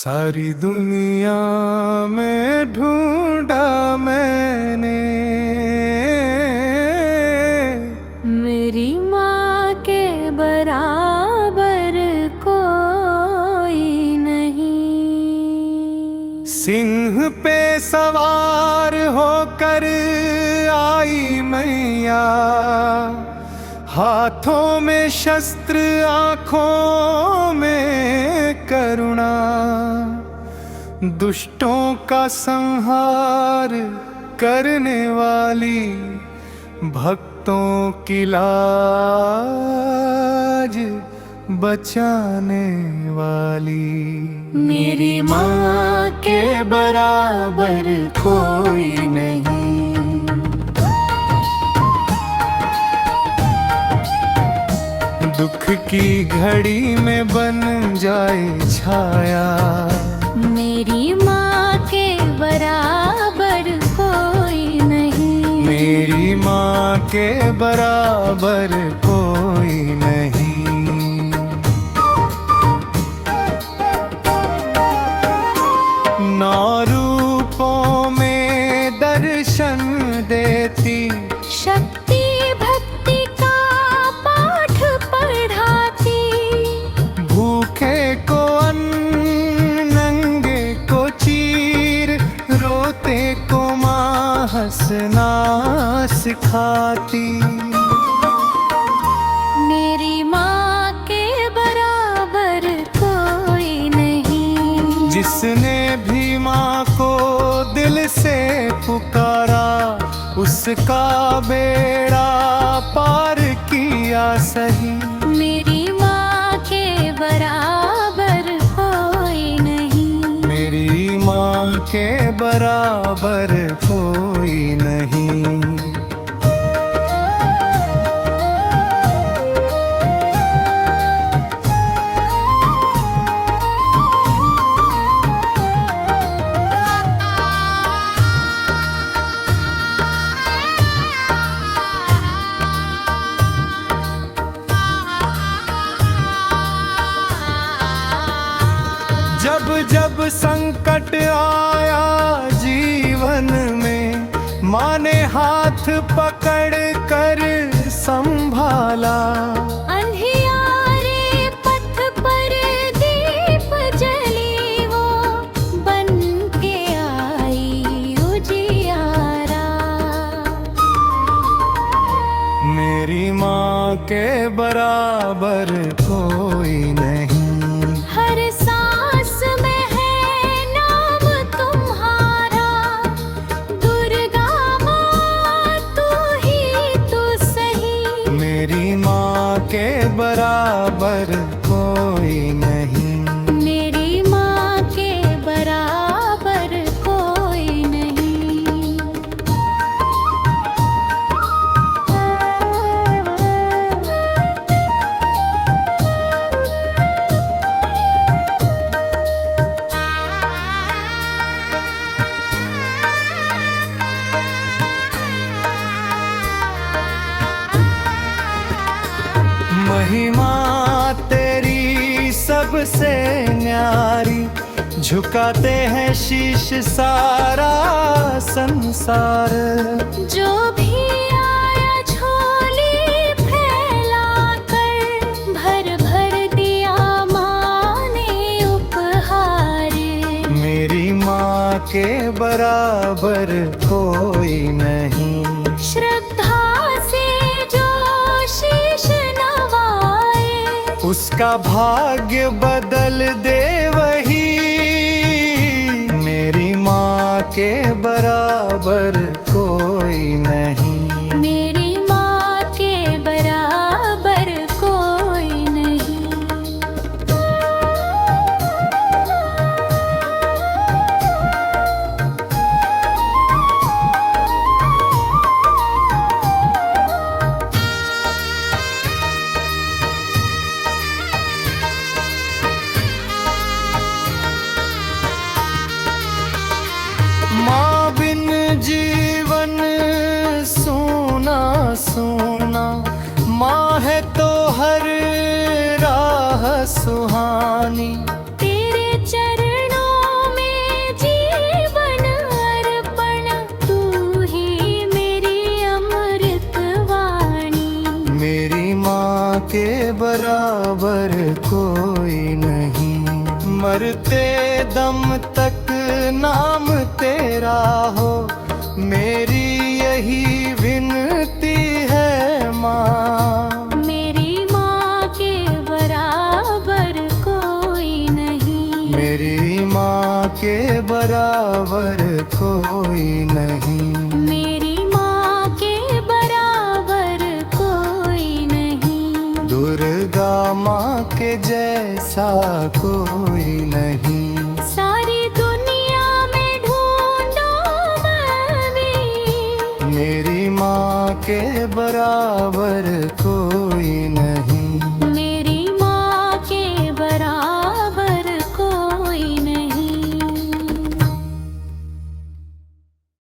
सारी दुनिया में ढूंढा मैंने, मेरी माँ के बराबर कोई नहीं। सिंह पे सवार होकर आई मैया, हाथों में शस्त्र आंखों में करुणा, दुष्टों का संहार करने वाली, भक्तों की लाज बचाने वाली। मेरी माँ के बराबर कोई नहीं। दुख की घड़ी में बन जाए छाया, मेरी माँ के बराबर कोई नहीं। मेरी माँ के बराबर कोई नहीं। नौ रूपों में दर्शन देती, शक्ति भक्ति का पाठ पढ़ाती, भूखे को अन्न नंगे को चीर, रोते को माँ हंसना सिखाती। मेरी माँ के बराबर कोई नहीं। जिसने भी माँ को दिल से पुकारा, उसका बेड़ा पार किया सही। मेरी माँ के बराबर कोई नहीं। मेरी माँ के बराबर कोई नहीं। जब जब संकट आया जीवन में, माँ ने हाथ पकड़ कर संभाला। अंधियारे पथ पर दीप जली, वो बन के आई उजियारा। मेरी माँ के बराबर कोई नहीं। हर सांस में है नाम तुम्हारा, दुर्गा माँ तू ही तू सही। मेरी माँ के बराबर कोई नहीं। मेरी माँ के बराबर कोई नहीं। महिमा तेरी सबसे न्यारी, झुकाते हैं शीश सारा संसार। जो भी आया झोली फैला कर, भर भर दिया माँ ने उपहार। मेरी माँ के बराबर कोई नहीं। श्रद्धा से जो शीश नवाए, उसका भाग्य बदल दे वही। मेरी माँ के बराबर कोई नहीं। मेरी माँ के बराबर कोई नहीं। माँ बिन जीवन सूना सूना, माँ है तो हर राह सुहानी। तेरे चरणों मरते दम तक नाम तेरा हो, मेरी यही विनती है माँ। मेरी माँ के बराबर कोई नहीं, मेरी माँ के बराबर कोई नहीं, मेरी माँ के बराबर कोई नहीं। दुर्गा माँ के जैसा कोई